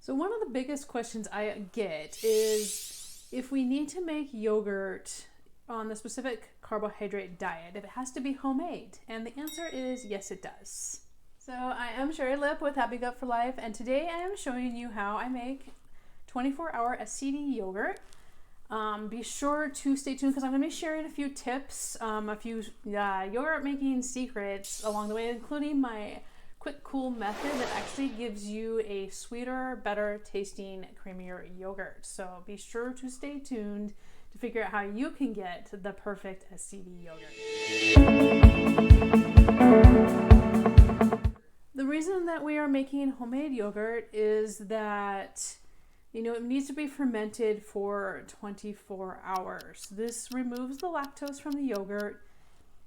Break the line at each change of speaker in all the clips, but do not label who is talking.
So one of the biggest questions I get is if we need to make yogurt on the specific carbohydrate diet, if it has to be homemade. And the answer is yes, it does. So I am Sherry Lipp with Happy Gut for Life, and today I am showing you how I make 24-hour SCD yogurt. Be sure to stay tuned because I'm going to be sharing a few tips, a few yogurt making secrets along the way, including my quick cool method that actually gives you a sweeter, better tasting, creamier yogurt. So be sure to stay tuned to figure out how you can get the perfect SCD yogurt. The reason that we are making homemade yogurt is that it needs to be fermented for 24 hours. This removes the lactose from the yogurt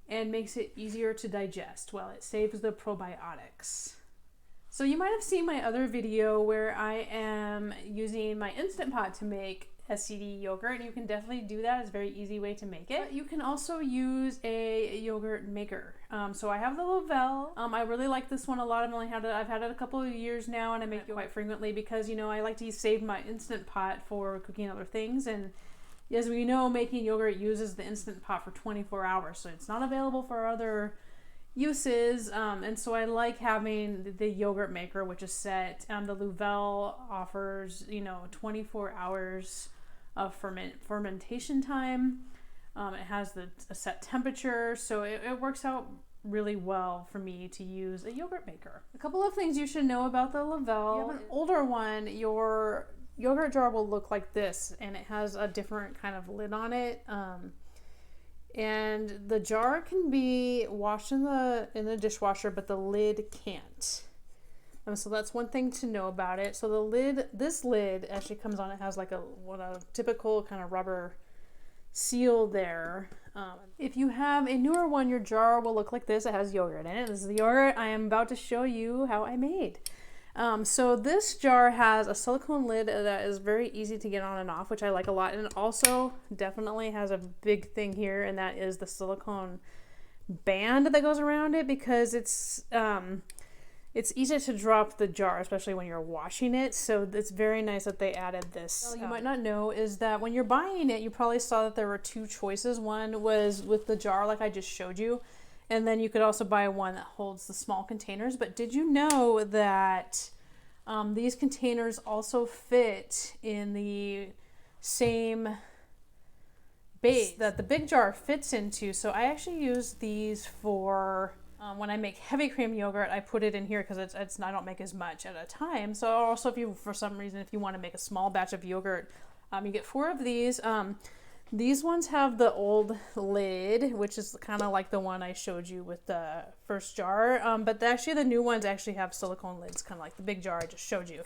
and makes it easier to digest. Well, it saves the probiotics. So you might have seen my other video where I am using my Instant Pot to make SCD yogurt. You can definitely do that. It's a very easy way to make it. But you can also use a yogurt maker. So I have the Luvele. I really like this one a lot. I've had it a couple of years now, and I make it quite frequently because I like to save my Instant Pot for cooking other things. And as we know, making yogurt uses the Instant Pot for 24 hours, so it's not available for other uses. And so I like having the yogurt maker, which is set. The Luvele offers 24 hours of fermentation time. It has a set temperature, so it works out really well for me to use a yogurt maker. A couple of things you should know about the Luvele. If you have an older one, your yogurt jar will look like this, and it has a different kind of lid on it. And the jar can be washed in the dishwasher, but the lid can't. So that's one thing to know about it. So this lid actually comes on. It has like a typical kind of rubber seal there. If you have a newer one, your jar will look like this. It has yogurt in it. This is the yogurt I am about to show you how I made. So this jar has a silicone lid that is very easy to get on and off, which I like a lot. And it also definitely has a big thing here, and that is the silicone band that goes around it, because it's easy to drop the jar, especially when you're washing it. So it's very nice that they added this. Well, you might not know is that when you're buying it, you probably saw that there were two choices. One was with the jar like I just showed you, and then you could also buy one that holds the small containers. But did you know that these containers also fit in the same base that the big jar fits into? So I actually use these for when I make heavy cream yogurt. I put it in here because I don't make as much at a time. So also, if you want to make a small batch of yogurt, you get 4 of these. These ones have the old lid, which is kind of like the one I showed you with the first jar. But actually the new ones actually have silicone lids, kind of like the big jar I just showed you.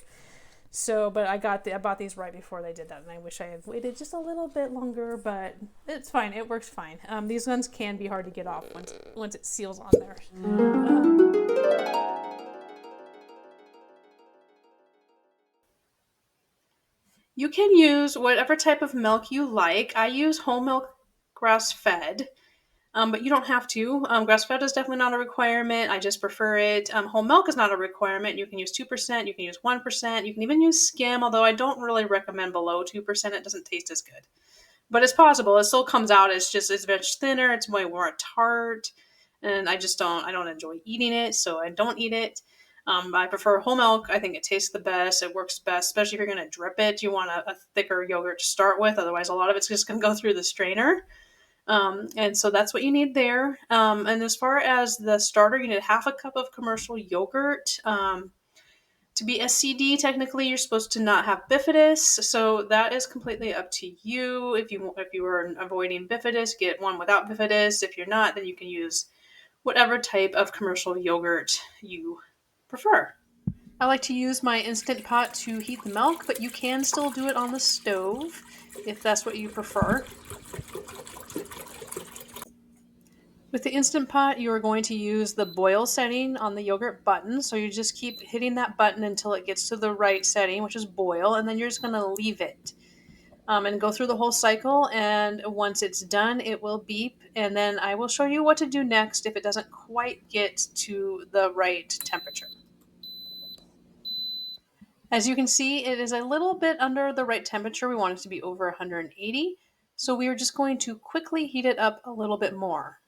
So, but I bought these right before they did that, and I wish I had waited just a little bit longer, but it's fine. It works fine. These ones can be hard to get off once it seals on there. You can use whatever type of milk you like. I use whole milk grass-fed, but you don't have to. Grass-fed is definitely not a requirement. I just prefer it. Whole milk is not a requirement. You can use 2%, you can use 1%, you can even use skim, although I don't really recommend below 2%. It doesn't taste as good. But it's possible. It still comes out. It's much thinner. It's way more tart, and I don't enjoy eating it, so I don't eat it. I prefer whole milk. I think it tastes the best. It works best, especially if you're going to drip it. You want a thicker yogurt to start with. Otherwise, a lot of it's just going to go through the strainer. And so that's what you need there. And as far as the starter, you need 1/2 cup of commercial yogurt. To be SCD, technically, you're supposed to not have bifidus, so that is completely up to you. If you are avoiding bifidus, get one without bifidus. If you're not, then you can use whatever type of commercial yogurt you prefer. I like to use my Instant Pot to heat the milk, but you can still do it on the stove if that's what you prefer. With the Instant Pot, you are going to use the boil setting on the yogurt button. So you just keep hitting that button until it gets to the right setting, which is boil, and then you're just going to leave it and go through the whole cycle. And once it's done, it will beep, and then I will show you what to do next if it doesn't quite get to the right temperature. As you can see, it is a little bit under the right temperature. We want it to be over 180. So we are just going to quickly heat it up a little bit more.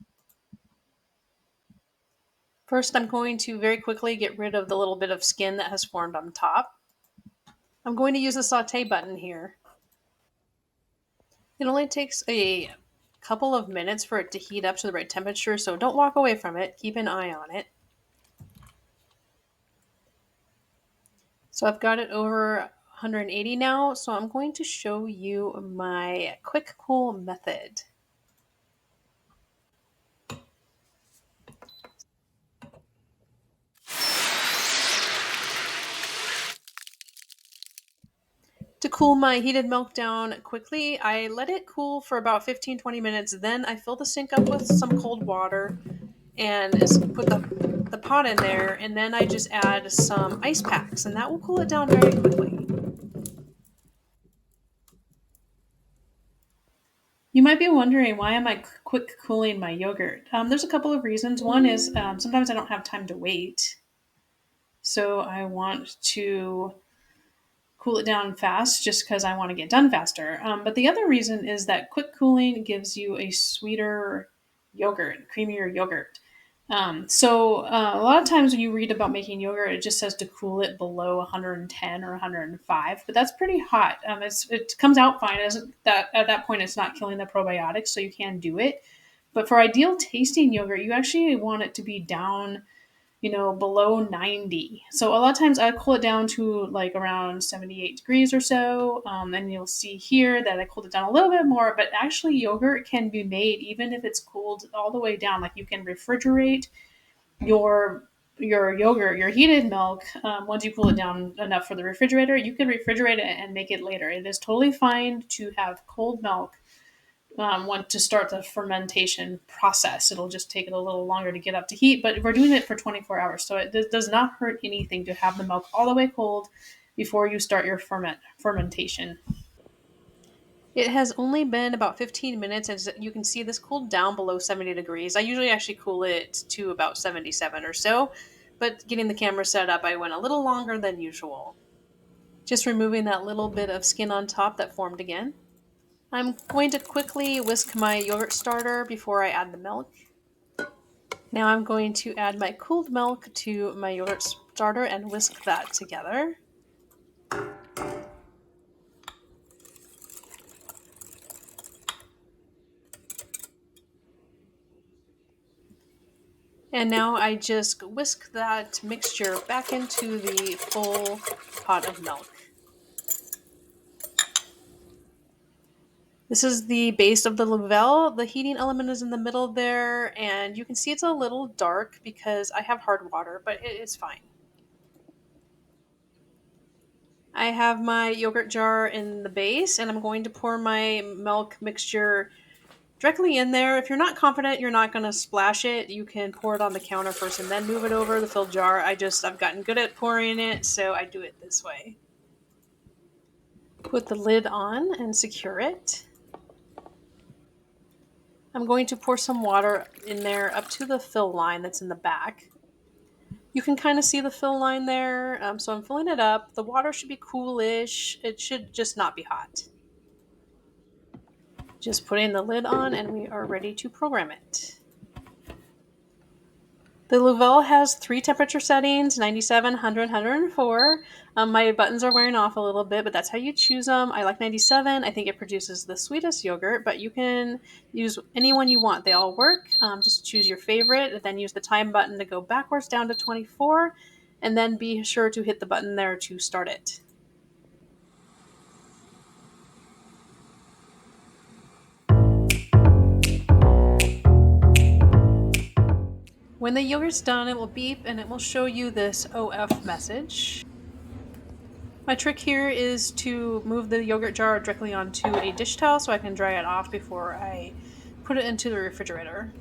First, I'm going to very quickly get rid of the little bit of skin that has formed on top. I'm going to use the saute button here. It only takes a couple of minutes for it to heat up to the right temperature, so don't walk away from it. Keep an eye on it. So I've got it over 180 now, so I'm going to show you my quick cool method. To cool my heated milk down quickly, I let it cool for about 15-20 minutes. Then I fill the sink up with some cold water and put the pot in there. And then I just add some ice packs, and that will cool it down very quickly. You might be wondering, why am I quick cooling my yogurt? There's a couple of reasons. One is sometimes I don't have time to wait. So I want to cool it down fast just because I want to get done faster. But the other reason is that quick cooling gives you a sweeter yogurt, creamier yogurt. A lot of times when you read about making yogurt, it just says to cool it below 110 or 105, but that's pretty hot. It comes out fine. At that point, it's not killing the probiotics, so you can do it. But for ideal tasting yogurt, you actually want it to be down below 90. So a lot of times I cool it down to like around 78 degrees or so. And you'll see here that I cooled it down a little bit more, but actually yogurt can be made even if it's cooled all the way down. Like you can refrigerate your yogurt, your heated milk, once you cool it down enough for the refrigerator, you can refrigerate it and make it later. It is totally fine to have cold milk want to start the fermentation process. It'll just take it a little longer to get up to heat, but we're doing it for 24 hours. So it does not hurt anything to have the milk all the way cold before you start your fermentation. It has only been about 15 minutes, as you can see this cooled down below 70 degrees. I usually actually cool it to about 77 or so, but getting the camera set up, I went a little longer than usual. Just removing that little bit of skin on top that formed again. I'm going to quickly whisk my yogurt starter before I add the milk. Now I'm going to add my cooled milk to my yogurt starter and whisk that together. And now I just whisk that mixture back into the full pot of milk. This is the base of the Luvele. The heating element is in the middle there, and you can see it's a little dark because I have hard water, but it's fine. I have my yogurt jar in the base, and I'm going to pour my milk mixture directly in there. If you're not confident you're not going to splash it, you can pour it on the counter first and then move it over the filled jar. I've gotten good at pouring it, so I do it this way. Put the lid on and secure it. I'm going to pour some water in there up to the fill line that's in the back. You can kind of see the fill line there, so I'm filling it up. The water should be coolish. It should just not be hot. Just putting the lid on and we are ready to program it. The Luvele has 3 temperature settings, 97, 100, 104. My buttons are wearing off a little bit, but that's how you choose them. I like 97. I think it produces the sweetest yogurt, but you can use any one you want. They all work. Just choose your favorite, then use the time button to go backwards down to 24, and then be sure to hit the button there to start it. When the yogurt's done, it will beep and it will show you this OF message. My trick here is to move the yogurt jar directly onto a dish towel so I can dry it off before I put it into the refrigerator.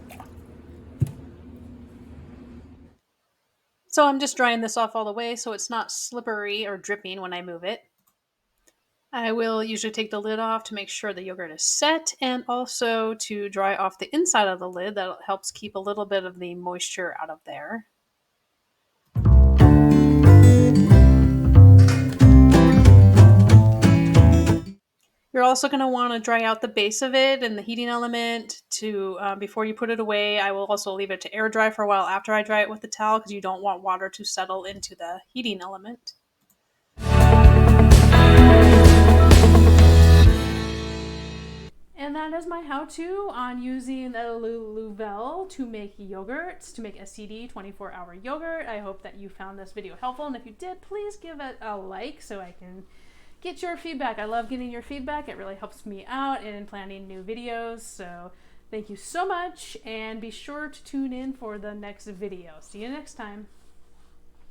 So I'm just drying this off all the way so it's not slippery or dripping when I move it. I will usually take the lid off to make sure the yogurt is set, and also to dry off the inside of the lid. That helps keep a little bit of the moisture out of there. You're also going to want to dry out the base of it and the heating element to before you put it away. I will also leave it to air dry for a while after I dry it with the towel because you don't want water to settle into the heating element. And that is my how-to on using the Luvele to make yogurts, to make SCD 24-hour yogurt. I hope that you found this video helpful, and if you did, please give it a like so I can get your feedback. I love getting your feedback. It really helps me out in planning new videos. So thank you so much, and be sure to tune in for the next video. See you next time.